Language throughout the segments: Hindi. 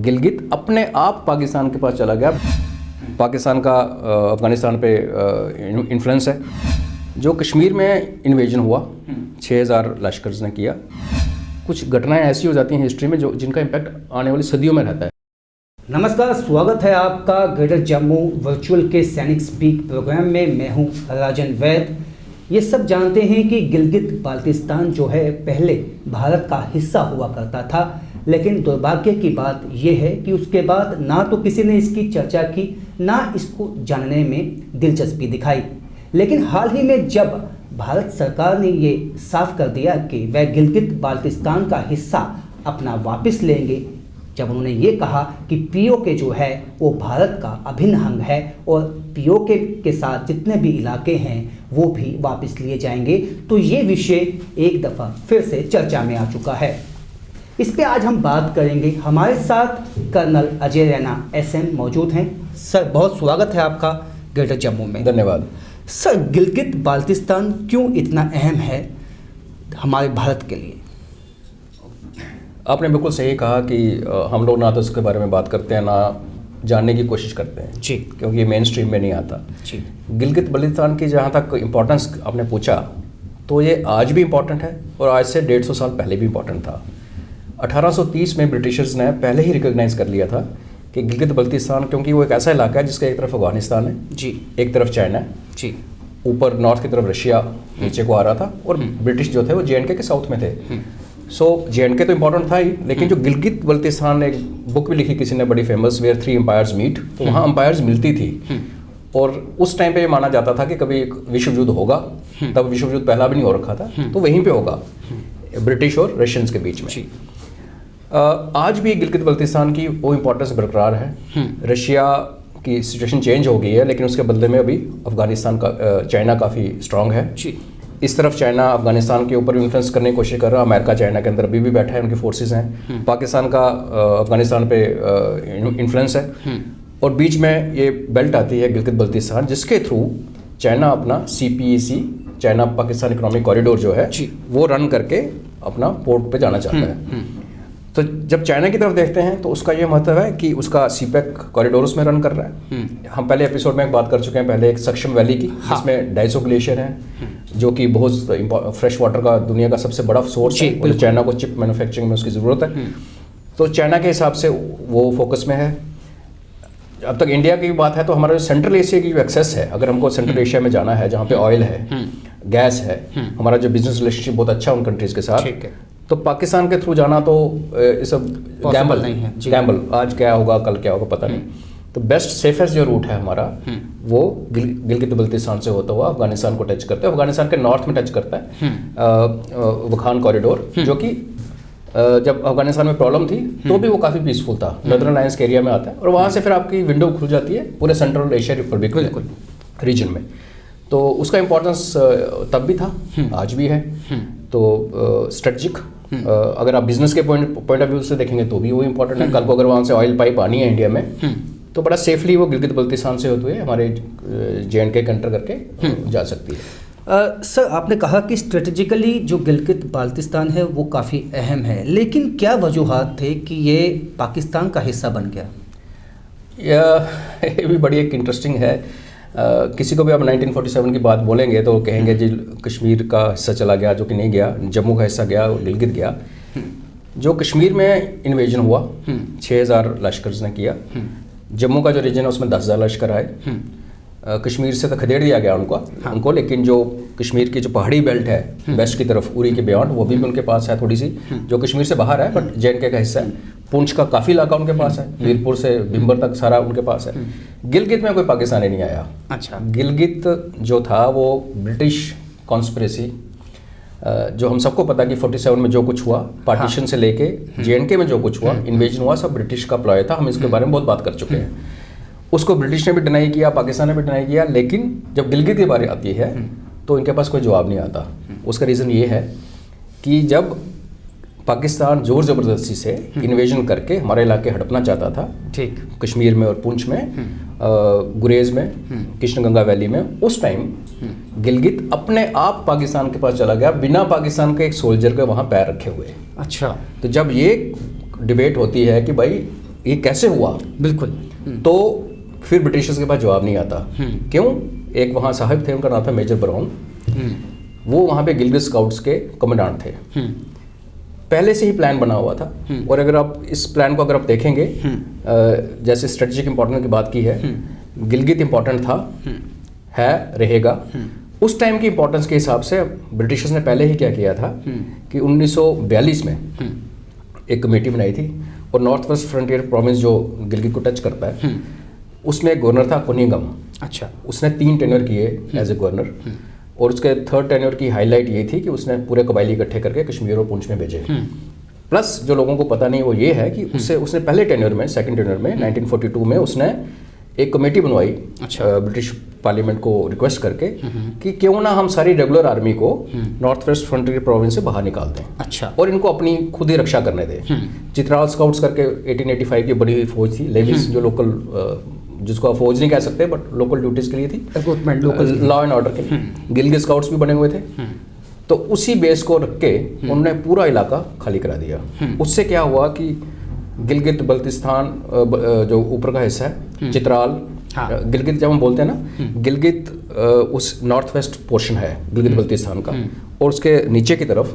गिलगित अपने आप पाकिस्तान के पास चला गया। पाकिस्तान का अफ़गानिस्तान पे इन्फ्लुएंस है। जो कश्मीर में इन्वेजन हुआ 6000 लश्कर्स ने किया। कुछ घटनाएं ऐसी हो जाती हैं हिस्ट्री में जिनका इम्पैक्ट आने वाली सदियों में रहता है। नमस्कार, स्वागत है आपका ग्रेटर जम्मू वर्चुअल के सैनिक स्पीक प्रोग्राम में। मैं हूं राजन वैद। ये सब जानते हैं कि गिलगित बाल्टिस्तान जो है पहले भारत का हिस्सा हुआ करता था, लेकिन दुर्भाग्य की बात यह है कि उसके बाद ना तो किसी ने इसकी चर्चा की, ना इसको जानने में दिलचस्पी दिखाई। लेकिन हाल ही में जब भारत सरकार ने ये साफ कर दिया कि वह गिलगित बाल्टिस्तान का हिस्सा अपना वापस लेंगे, जब उन्होंने ये कहा कि पीओके जो है वो भारत का अभिन्न अंग है और पीओके के साथ जितने भी इलाके हैं वो भी वापस लिए जाएंगे, तो ये विषय एक दफ़ा फिर से चर्चा में आ चुका है। इस पे आज हम बात करेंगे। हमारे साथ कर्नल अजय रैना SM मौजूद हैं। सर, बहुत स्वागत है आपका ग्रेटर जम्मू में। धन्यवाद। सर, गिलगित बाल्टिस्तान क्यों इतना अहम है हमारे भारत के लिए? आपने बिल्कुल सही कहा कि हम लोग ना तो इसके बारे में बात करते हैं, ना जानने की कोशिश करते हैं जी, क्योंकि ये मेन स्ट्रीम में नहीं आता जी। गिलगित बाल्टिस्तान की जहाँ तक इम्पोर्टेंस आपने पूछा, तो ये आज भी इम्पोर्टेंट है और आज से 150 साल पहले भी इम्पोर्टेंट था। 1830 में ब्रिटिशर्स ने पहले ही रिकॉग्नाइज कर लिया था कि गिलगित बाल्टिस्तान, क्योंकि वो एक ऐसा इलाका है जिसका एक तरफ अफगानिस्तान है जी, एक तरफ चाइना है जी, ऊपर नॉर्थ की तरफ रशिया नीचे को आ रहा था, और ब्रिटिश जो थे वो JNK के साउथ में थे। सो JNK तो इम्पोर्टेंट था ही, लेकिन जो गिलगित बाल्टिस्तान, एक बुक भी लिखी किसी ने बड़ी फेमस, वेयर 3 एम्पायर्स मीट, तो वहाँ एम्पायर्स मिलती थी। और उस टाइम पे ये माना जाता था कि कभी एक विश्व युद्ध होगा, तब विश्व युद्ध पहला भी नहीं हो रखा था, तो वहीं पे होगा ब्रिटिश और रशियंस के बीच में। आज भी गिलगित बाल्टिस्तान की वो इम्पोर्टेंस बरकरार है। रशिया की सिचुएशन चेंज हो गई है, लेकिन उसके बदले में अभी अफगानिस्तान का चाइना काफ़ी स्ट्रांग है जी। इस तरफ चाइना अफगानिस्तान के ऊपर इन्फ्लुएंस करने की कोशिश कर रहा है। अमेरिका चाइना के अंदर अभी भी बैठा है, उनकी फोर्सेस हैं। पाकिस्तान का अफगानिस्तान पे इन्फ्लुएंस है, और बीच में ये बेल्ट आती है गिलगित बाल्टिस्तान, जिसके थ्रू चाइना अपना CPEC, China Pakistan economic corridor जो है वो रन करके अपना पोर्ट पे जाना चाहता है। तो जब चाइना की तरफ देखते हैं तो उसका ये मतलब है कि उसका CPEC कॉरिडोर उसमें रन कर रहा है। हम पहले एपिसोड में बात कर चुके हैं पहले एक सक्शन वैली की, जिसमें डाइसो ग्लेशियर है, जो कि बहुत फ्रेश वाटर का दुनिया का सबसे बड़ा सोर्स है, और चाइना को चिप मैन्युफैक्चरिंग में उसकी ज़रूरत है। तो चाइना के हिसाब से वो फोकस में है। अब तक इंडिया की बात है तो हमारा जो सेंट्रल एशिया की जो एक्सेस है, अगर हमको सेंट्रल एशिया में जाना है जहाँ पे ऑयल है, गैस है, हमारा जो बिजनेस रिलेशनशिप बहुत अच्छा है उन कंट्रीज़ के साथ, तो पाकिस्तान के थ्रू जाना तो ये सब गैम्बल नहीं है। गैम्बल, आज क्या होगा कल क्या होगा पता नहीं। तो बेस्ट सेफेस्ट जो रूट है हमारा वो गिलगित बाल्टिस्तान से होता हुआ अफगानिस्तान को टच करता है। अफगानिस्तान के नॉर्थ में टच करता है वखान कॉरिडोर, जो कि जब अफगानिस्तान में प्रॉब्लम थी तो भी वो काफ़ी पीसफुल था। नॉर्दर्न अलायंस के एरिया में आता है, और वहाँ से फिर आपकी विंडो खुल जाती है पूरे सेंट्रल एशिया रिपब्लिक रीजन में। तो उसका इम्पोर्टेंस तब भी था, आज भी है। तो स्ट्रेटजिक, अगर आप बिजनेस के पॉइंट ऑफ व्यू से देखेंगे तो भी वो इम्पोर्टेंट है। कल को अगर वहाँ से ऑयल पाइप आनी है इंडिया में, तो बड़ा सेफली वो गिलगित बाल्टिस्तान से होते हुए हमारे JNK कंटर करके जा सकती है। सर, आपने कहा कि स्ट्रेटेजिकली जो गिलगित बाल्टिस्तान है वो काफ़ी अहम है, लेकिन क्या वजूहात थे कि ये पाकिस्तान का हिस्सा बन गया? ये भी बड़ी एक इंटरेस्टिंग है। किसी को भी आप 1947 की बात बोलेंगे तो कहेंगे जी कश्मीर का हिस्सा चला गया, जो कि नहीं गया। जम्मू का हिस्सा गया, गिलगित गया। जो कश्मीर में इन्वेजन हुआ 6000 लश्कर्स ने किया। जम्मू का जो रीजन है उसमें 10,000 लश्कर आए। कश्मीर से तो खदेड़ दिया गया उनको, लेकिन जो कश्मीर की जो पहाड़ी बेल्ट है वेस्ट की तरफ उरी के बियॉन्ड, वो भी उनके पास है थोड़ी सी, जो कश्मीर से बाहर है बट JNK का हिस्सा है। पुंछ का काफ़ी इलाका उनके पास है, मीरपुर से भिम्बर तक सारा उनके पास है। गिलगित में कोई पाकिस्तानी नहीं आया। अच्छा। गिलगित जो था वो ब्रिटिश कॉन्स्पिरेसी, जो हम सबको पता कि 47 में जो कुछ हुआ, पार्टीशन से लेके JNK में जो कुछ हुआ, इन्वेजन हुआ, सब ब्रिटिश का प्लॉय था। हम इसके बारे में बहुत बात कर चुके हैं। उसको ब्रिटिश ने भी डिनाई किया, पाकिस्तान ने भी डिनाई किया, लेकिन जब गिलगित की बारी आती है तो इनके पास कोई जवाब नहीं आता। उसका रीज़न ये है कि जब पाकिस्तान जोर ज़बरदस्ती से इन्वेजन करके हमारे इलाके हड़पना चाहता था, ठीक, कश्मीर में और पुंछ में, गुरेज में, कृष्णगंगा वैली में, उस टाइम गिलगित अपने आप पाकिस्तान के पास चला गया बिना पाकिस्तान के एक सोल्जर के वहाँ पैर रखे हुए। अच्छा। तो जब ये डिबेट होती है कि भाई ये कैसे हुआ। बिल्कुल। तो फिर ब्रिटिशर्स के पास जवाब नहीं आता। क्यों? एक वहाँ साहब थे, उनका नाम था मेजर ब्राउन। वो वहाँ पे गिलगित स्काउट्स के कमांडेंट थे। पहले से ही प्लान बना हुआ था। और अगर आप इस प्लान को अगर आप देखेंगे, जैसे स्ट्रेटेजिक इंपॉर्टेंस की बात की है, गिलगित इंपॉर्टेंट था, है, रहेगा। उस टाइम की इंपॉर्टेंस के हिसाब से ब्रिटिशर्स ने पहले ही क्या किया था कि 1942 में एक कमेटी बनाई थी, और नॉर्थ वेस्ट फ्रंटियर प्रोविंस जो गिलगित को टच करता है, उसमें एक गवर्नर था कुनिंगम। अच्छा। उसने 3 टेन्योर किए एज ए गवर्नर, और उसके 3rd टेन्योर की हाईलाइट ये थी कि उसने पूरे कबायली इकट्ठे करके कश्मीर और पुंछ में भेजे। प्लस जो लोगों को पता नहीं वो ये है कि उसने पहले टेन्योर में, 2nd टेन्योर में 1942 में उसने एक कमेटी बनवाई। अच्छा। ब्रिटिश पार्लियामेंट को रिक्वेस्ट करके कि क्यों ना हम सारी रेगुलर आर्मी को नॉर्थ वेस्ट फ्रंटियर प्रोविंस से बाहर निकाल दें। अच्छा। और इनको अपनी खुद ही रक्षा करने दें। चित्राल स्काउट्स करके 1885 की बड़ी हुई फौज थी, लेविस, जो लोकल, जिसको आप फौज नहीं कह सकते बट लोकल ड्यूटीज के लिए थी, लोकल लॉ एंड ऑर्डर के लिए। गिलगित स्काउट्स भी बने हुए थे। तो उसी बेस को रख के उन्होंने पूरा इलाका खाली करा दिया। उससे क्या हुआ कि गिलगित बल्तिस्तान जो ऊपर का हिस्सा है, चित्राल, गिलगित जब हम बोलते हैं ना, गिलगित उस नॉर्थ वेस्ट पोर्शन है गिलगित बल्तिस्तान का, और उसके नीचे की तरफ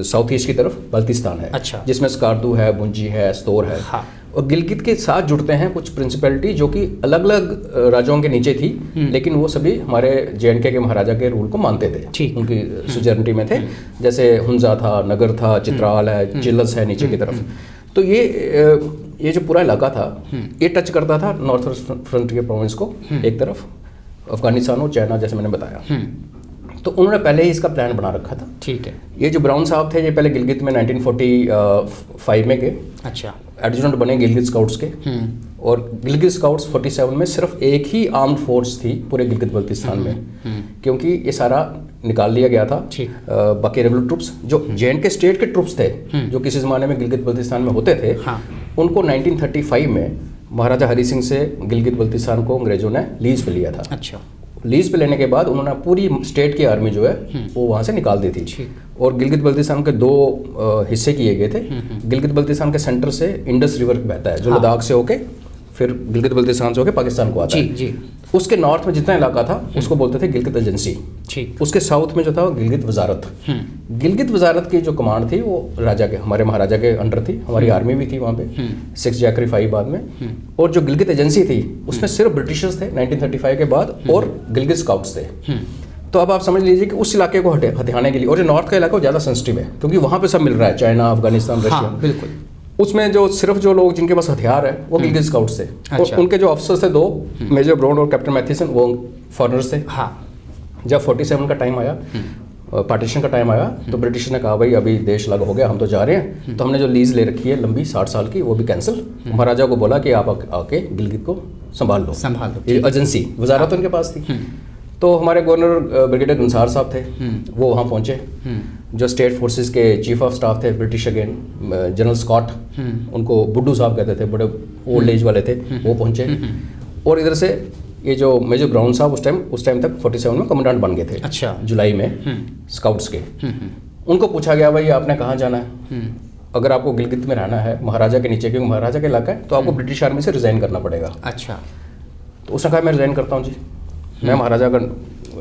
साउथ ईस्ट की तरफ बल्तिस्तान है। अच्छा। जिसमें स्कार्दू है, बुंजी है, स्तोर है। हाँ। और गिलगित के साथ जुड़ते हैं कुछ प्रिंसिपलिटी जो कि अलग अलग राजाओं के नीचे थी, लेकिन वो सभी हमारे जे.एंड.के के महाराजा के रूल को मानते थे, उनकी सुजर्निटी में थे। जैसे हुंजा था, नगर था, चित्राल है, चिल्लस है नीचे की तरफ। तो ये जो पूरा इलाका था, ये टच करता था नॉर्थ वेस्ट फ्रंटियर प्रोविंस को, एक तरफ अफगानिस्तान और चाइना, जैसे मैंने बताया। तो उन्होंने पहले ही इसका प्लान बना रखा था। ठीक है। ये जो ब्राउन साहब थे, ये पहले गिलगित में 1945 में गए। अच्छा। एडजुटेंट बने गिलगित स्काउट्स के। और गिलगित स्काउट्स 47 में सिर्फ एक ही आर्म्ड फोर्स थी पूरे गिलगित बल्तिस्तान में, क्योंकि ये सारा निकाल लिया गया था। बाकी रेगुलर ट्रुप्स जो जे.एंड.के स्टेट के ट्रुप्स थे, जो किसी ज़माने में गिलगित बल्तिस्तान में होते थे, उनको 1935 में महाराजा हरी सिंह से गिलगित बल्तिस्तान को अंग्रेजों ने लीज पे लिया था। अच्छा। लीज पे लेने के बाद उन्होंने पूरी स्टेट की आर्मी जो है वो वहाँ से निकाल दी थी। और गिलगित बल्तिस्तान के 2 हिस्से किए गए थे। गिलगित बल्तिस्तान के सेंटर से इंडस रिवर बहता है, जो लद्दाख से होके फिर गिलगित बल्तिस्तान से होके पाकिस्तान को आता है। जी। उसके नॉर्थ में जितना इलाका था उसको बोलते थे गिलगित एजेंसी। उसके साउथ में जो था वो गिलगित वजारत। गिलगित वजारत की जो कमांड थी वो राजा के, हमारे महाराजा के अंडर थी। हमारी आर्मी भी थी वहाँ पे, 6 जैकरी 5 बाद में। और जो गिलगित एजेंसी थी उसमें सिर्फ ब्रिटिशर्स थे 1935 के बाद, और गिलगित स्काउट्स थे। तो अब आप समझ लीजिए कि उस इलाके को हथियाने के लिए, और जो नॉर्थ का इलाका वो ज़्यादा सेंसिटिव है क्योंकि वहाँ पे सब मिल रहा है, चाइना, अफगानिस्तान, रशिया। बिल्कुल। उसमें जो सिर्फ जो लोग जिनके पास हथियार है वो गिलगित स्काउट्स थे। अच्छा। और उनके जो ऑफिसर्स थे 2, मेजर ब्राउन और कैप्टन मैथिसन, वो फॉरेनर्स थे। हाँ। जब 47 का टाइम आया, पार्टीशन का टाइम आया, तो ब्रिटिश ने कहा भाई अभी देश अलग हो गया, हम तो जा रहे हैं। तो हमने जो लीज ले रखी है लंबी 60 साल की, वो भी कैंसिल। महाराजा को बोला कि आप आके गिलगित को संभाल लो। ये एजेंसी वजारत उनके पास थी। तो हमारे गवर्नर ब्रिगेडियर गुंसार साहब थे, वो वहाँ पहुँचे। जो स्टेट फोर्सेस के चीफ ऑफ स्टाफ थे ब्रिटिश अगेन, जनरल स्कॉट, उनको बुड्डू साहब कहते थे, बड़े ओल्ड एज वाले थे, वो पहुँचे। और इधर से ये जो मेजर ब्राउन साहब उस टाइम तक 47 में कमांडेंट बन गए थे। अच्छा। जुलाई में स्काउट्स के। उनको पूछा गया भाई आपने कहाँ जाना है, अगर आपको गिलगित में रहना है महाराजा के नीचे, क्योंकि महाराजा का इलाका है, तो आपको ब्रिटिश आर्मी से रिजाइन करना पड़ेगा। अच्छा। तो उसने कहा मैं रिजाइन करता हूँ जी, मैं महाराजा का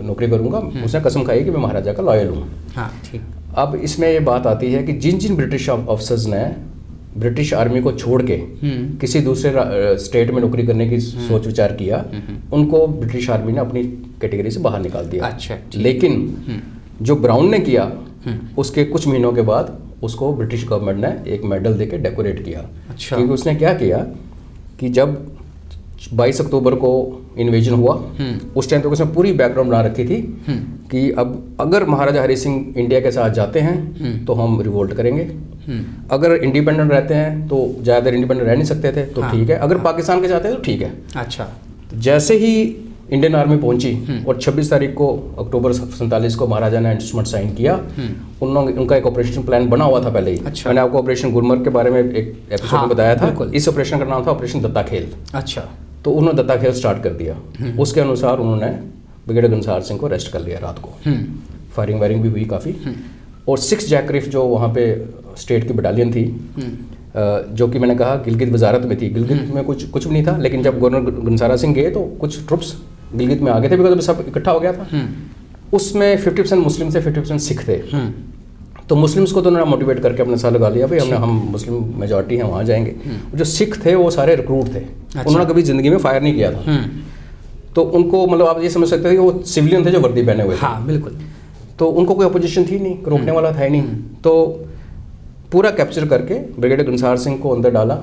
नौकरी करूंगा। उसने कसम खाई कि मैं महाराजा का लॉयल हूँ। हाँ, ठीक। अब इसमें ये बात आती है कि जिन जिन ब्रिटिश ऑफिसर्स ने ब्रिटिश आर्मी को छोड़ के किसी दूसरे स्टेट में नौकरी करने की सोच विचार किया, उनको ब्रिटिश आर्मी ने अपनी कैटेगरी से बाहर निकाल दिया। अच्छा। लेकिन जो ब्राउन ने किया उसके कुछ महीनों के बाद उसको ब्रिटिश गवर्नमेंट ने एक मेडल देके डेकोरेट किया। अच्छा। क्योंकि उसने क्या किया कि जब 22 अक्टूबर को इन्वेजन हुआ, उस टाइम तक उसने पूरी बैकग्राउंड बना रखी थी कि अब अगर महाराजा हरी सिंह इंडिया के साथ जाते हैं तो हम रिवोल्ट करेंगे, अगर इंडिपेंडेंट रहते हैं तो ज़्यादा इंडिपेंडेंट रह नहीं सकते थे तो ठीक है, अगर पाकिस्तान के जाते हैं तो ठीक है। अच्छा। जैसे ही इंडियन आर्मी पहुंची और 26 तारीख को अक्टूबर 47 को महाराजा ने इंस्ट्रूमेंट साइन किया, उनका एक ऑपरेशन प्लान बना हुआ था पहले ही। अच्छा। मैंने आपको ऑपरेशन गुलमर्ग के बारे में एक एपिसोड में बताया था। इस ऑपरेशन का नाम था ऑपरेशन दत्ता खेल। अच्छा। तो उन्होंने दत्ता खेल स्टार्ट कर दिया। उसके अनुसार उन्होंने ब्रिगेडियर गुंसार सिंह को अरेस्ट कर लिया रात को। फायरिंग वायरिंग भी हुई काफ़ी। और 6 जैकरीफ जो वहाँ पे स्टेट की बटालियन थी, जो कि मैंने कहा गिलगित वजारत में थी। गिलगित में कुछ भी नहीं था, लेकिन जब गवर्नर घनसारा सिंह गए तो कुछ ट्रुप्स गिलगित में आ गए थे, बिकॉज सब इकट्ठा हो गया था। उसमें 50% मुस्लिम थे, 50% सिख थे। तो मुस्लिम्स को तो उन्होंने मोटिवेट करके अपने साथ लगा लिया, भाई हम मुस्लिम मेजॉरिटी हैं, वहाँ जाएंगे। जो सिख थे वो सारे रिक्रूट थे। अच्छा। उन्होंने कभी ज़िंदगी में फायर नहीं किया था। तो उनको मतलब आप ये समझ सकते हैं कि वो सिविलियन थे जो वर्दी पहने हुए थे। हाँ बिल्कुल। तो उनको कोई अपोजिशन थी नहीं, रोकने वाला था ही नहीं। तो पूरा कैप्चर करके ब्रिगेडियर घनसार सिंह को अंदर डाला।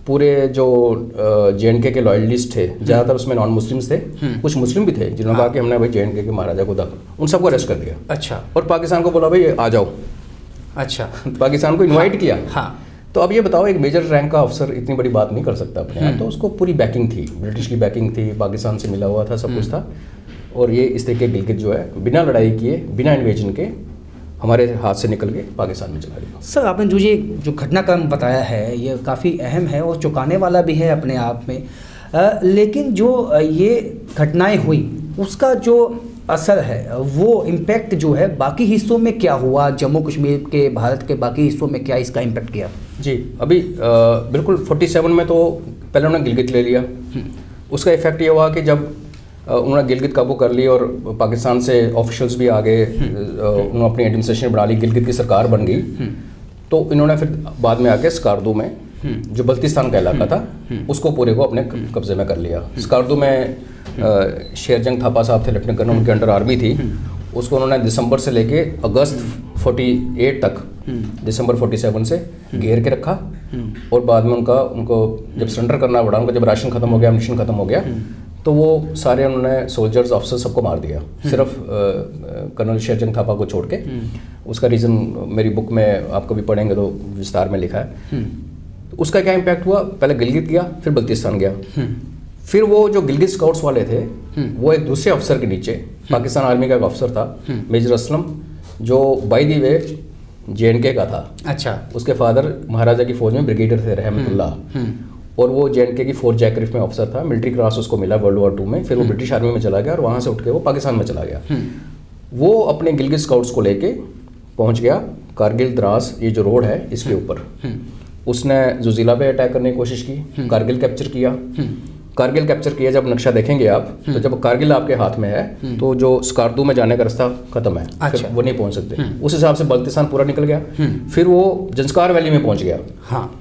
पूरे जो JNK के लॉयलिस्ट थे, ज़्यादातर उसमें नॉन मुस्लिम्स थे, कुछ मुस्लिम भी थे जिन्होंने कहा कि हमने भाई JNK के महाराजा को उन सबको अरेस्ट कर दिया। अच्छा। और पाकिस्तान को बोला भाई आ जाओ। अच्छा। पाकिस्तान को इनवाइट किया। हाँ। तो अब ये बताओ, एक मेजर रैंक का अफसर इतनी बड़ी बात नहीं कर सकता अपने यहाँ। तो उसको पूरी बैकिंग थी, ब्रिटिश की बैकिंग थी, पाकिस्तान से मिला हुआ था, सब कुछ था। और ये इस तरीके गिलगित जो है बिना लड़ाई किए, बिना इन्वेजन के हमारे हाथ से निकल के पाकिस्तान में चला गया। सर आपने जो घटनाक्रम बताया है ये काफ़ी अहम है और चौंकाने वाला भी है अपने आप में। लेकिन जो ये घटनाएं हुई उसका जो असर है, वो इम्पैक्ट जो है बाकी हिस्सों में क्या हुआ, जम्मू कश्मीर के, भारत के बाकी हिस्सों में क्या इसका इम्पैक्ट किया? जी, अभी बिल्कुल 47 में तो पहले उन्होंने गिलगित ले लिया। उसका इफेक्ट ये हुआ कि जब उन्होंने गिलगित काबू कर ली और पाकिस्तान से ऑफिशियल्स भी आ गए, उन्होंने अपनी एडमिनिस्ट्रेशन बना ली, गिलगित की सरकार बन गई। तो इन्होंने फिर बाद में आके स्कार्दू में, जो बल्तिस्तान का इलाका था, उसको पूरे को अपने कब्जे में कर लिया। स्कार्दू में शेरजंग थापा साहब थे लेफ्टिनेंट कर्नल, उनके अंडर आर्मी थी। उसको उन्होंने दिसंबर से लेके अगस्त 48 तक, दिसंबर 47 से घेर के रखा। और बाद में उनको जब सरेंडर करना पड़ा, उनका जब राशन खत्म हो गया, मिशन खत्म हो गया, तो वो सारे उन्होंने सोल्जर्स ऑफिसर सबको मार दिया, सिर्फ कर्नल शेरजंग थापा को छोड़ के। उसका रीज़न मेरी बुक में आप कभी पढ़ेंगे तो विस्तार में लिखा है। तो उसका क्या इम्पैक्ट हुआ, पहले गिलगित गया, फिर बल्तिस्तान गया। फिर वो जो गिलगित स्काउट्स वाले थे, वो एक दूसरे अफसर के नीचे, पाकिस्तान आर्मी का एक अफसर था मेजर असलम, जो बाय द वे JNK का था। अच्छा। उसके फादर महाराजा की फौज में ब्रिगेडियर थे, रहमतुल्लाह। और वो JNK की 4 जैकरिफ में ऑफिसर था। मिलिट्री क्रॉस उसको मिला वर्ल्ड वॉर 2 में। फिर वो ब्रिटिश आर्मी में चला गया और वहाँ से उठ के वो पाकिस्तान में चला गया। वो अपने गिलगित स्काउट्स को लेके पहुँच गया कारगिल द्रास, ये जो रोड है इसके ऊपर। उसने जुजीला पे अटैक करने की कोशिश की, कारगिल कैप्चर किया। कारगिल कैप्चर किया, जब नक्शा देखेंगे आप, तो जब कारगिल आपके हाथ में है तो जो स्कार्दू में जाने का रास्ता खत्म है। अच्छा। फिर वो नहीं पहुंच सकते। उस हिसाब से बल्तिस्तान पूरा निकल गया। फिर वो जंस्कार वैली में पहुंच गया। हाँ।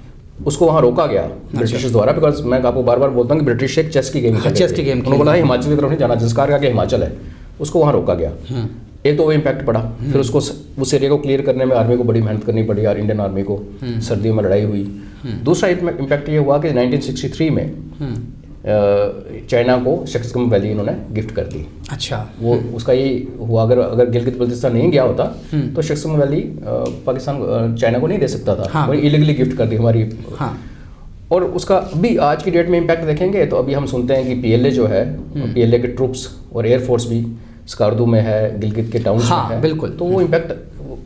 उसको वहाँ रोका गया ब्रिटिश द्वारा, बिकॉज मैं आपको बार बार बोलता हूँ कि ब्रिटिश एक चेस की गेम उन्होंने बोला हिमाचल की तरफ नहीं जाना, जंस्कार का हिमाचल है, उसको वहाँ रोका गया। एक तो वो इम्पैक्ट पड़ा। फिर उसको उस एरिया को क्लियर करने में आर्मी को बड़ी मेहनत करनी पड़ी यार, इंडियन आर्मी को। सर्दियों में लड़ाई हुई। दूसरा इम्पैक्ट ये हुआ कि 1963 में चाइना को शक्सगम वैली इन्होंने गिफ्ट कर दी। अच्छा। वो उसका ये हुआ, अगर गिलगित बल्तिस्तान नहीं गया होता तो शक्सगम वैली पाकिस्तान चाइना को नहीं दे सकता था। हाँ। इलीगली गिफ्ट कर दी हमारी। हाँ। और उसका अभी आज की डेट में इम्पैक्ट देखेंगे तो अभी हम सुनते हैं कि PLA जो है, PLA के ट्रूप्स और एयरफोर्स भी स्कार्दू में है, गिलगित के टाउन्स में है। बिल्कुल। तो वो इम्पैक्ट,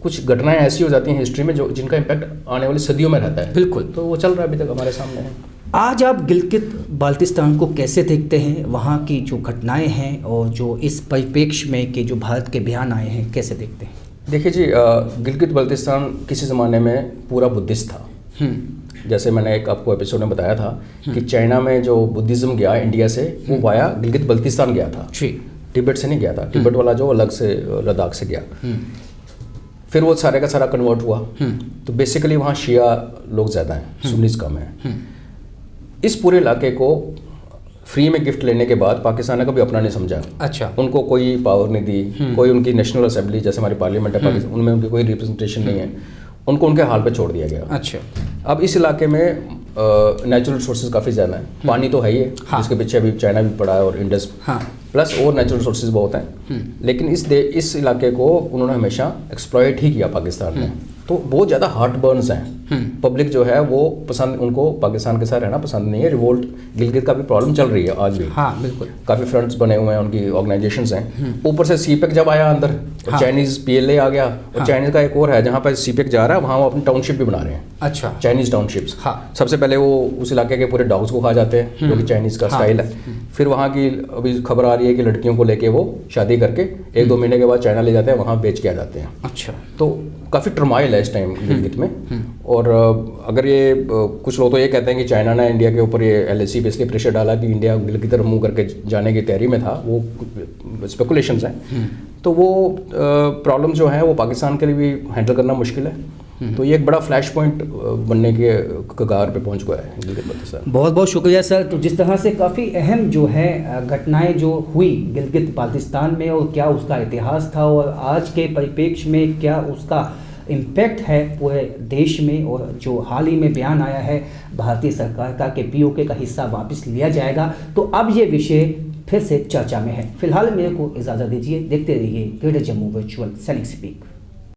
कुछ घटनाएं ऐसी हो जाती हैं हिस्ट्री में जो जिनका इम्पैक्ट आने वाली सदियों में रहता है। बिल्कुल। तो वो चल रहा है अभी तक हमारे सामने है। आज आप गिलगित बाल्तिस्तान को कैसे देखते हैं, वहाँ की जो घटनाएं हैं और जो इस परिप्रेक्ष्य में कि जो भारत के बयान आए हैं, कैसे देखते हैं? देखिए जी, गिलगित बाल्तिस्तान किसी ज़माने में पूरा बुद्धिस्ट था। जैसे मैंने एक आपको एपिसोड में बताया था कि चाइना में जो बुद्धिज़्म गया इंडिया से, वो वाया गिलगित बाल्तिस्तान गया था, तिब्बत से नहीं गया था। तिब्बत वाला जो अलग से लद्दाख से गया। फिर वो सारे का सारा कन्वर्ट हुआ। तो बेसिकली वहाँ शिया लोग ज़्यादा हैं, सुन्नीस कम है। इस पूरे इलाके को फ्री में गिफ्ट लेने के बाद पाकिस्तान ने कभी अपना नहीं समझा। अच्छा। उनको कोई पावर नहीं दी, कोई उनकी नेशनल असेंबली जैसे हमारी पार्लियामेंट है पाकिस्तान, उनमें उनकी कोई रिप्रेजेंटेशन नहीं है। उनको उनके हाल पे छोड़ दिया गया। अच्छा। अब इस इलाके में नेचुरल रिसोर्सेज काफ़ी ज़्यादा हैं। पानी तो है ही है, जिसके पीछे अभी चाइना भी पड़ा है और इंडस, प्लस और नेचुरल रिसोर्सेज बहुत हैं। लेकिन इस इलाके को उन्होंने हमेशा एक्सप्लॉइट ही किया पाकिस्तान ने। तो बहुत ज़्यादा हार्ट बर्न्स हैं। पब्लिक जो है वो पसंद, उनको पाकिस्तान के साथ रहना पसंद नहीं है। रिवोल्ट, गिलगित का भी प्रॉब्लम चल रही है आज भी। हाँ बिल्कुल। काफ़ी फ्रंट्स बने हुए हैं, उनकी ऑर्गेनाइजेशंस हैं। ऊपर से CPEC जब आया अंदर, और चाइनीज़ PLA आ गया, और चाइनीज़ का एक और है जहाँ पर CPEC जा रहा है, वहाँ वो अपनी टाउनशिप भी बना रहे हैं। अच्छा। Chinese townships. हाँ। सबसे पहले वो उस इलाके के पूरे डॉग्स को खा जाते हैं, जो कि चाइनीज़ का स्टाइल है। फिर वहाँ की अभी खबर आ रही है कि लड़कियों को लेके वो शादी करके 1-2 महीने के बाद चाइना ले जाते हैं, वहाँ बेच के आ जाते हैं। अच्छा। तो काफ़ी टर्माइल है इस टाइम गिलगित में। और अगर ये कुछ लोग तो ये कहते हैं कि चाइना ने इंडिया के ऊपर ये LAC पे इसलिए प्रेशर डाला कि इंडिया गिल की तरफ मुँह करके जाने की तैयारी में था, वो स्पेकुलेशंस हैं। तो वो प्रॉब्लम जो है वो पाकिस्तान के लिए भी हैंडल करना मुश्किल है। तो ये एक बड़ा फ्लैश पॉइंट बनने के कगार पे पहुंच गया है गिलगित बाल्टिस्तान। बहुत बहुत शुक्रिया सर। तो जिस तरह से काफ़ी अहम जो है घटनाएं जो हुई गिलगित बाल्टिस्तान में और क्या उसका इतिहास था और आज के परिप्रेक्ष्य में क्या उसका इम्पैक्ट है पूरे देश में, और जो हाल ही में बयान आया है भारतीय सरकार का कि POK का हिस्सा वापस लिया जाएगा, तो अब ये विषय फिर से चर्चा में है। फिलहाल मेरे को इजाज़त दीजिए, देखते रहिए ग्रेटर जम्मू वर्चुअल सैनिक स्पीक।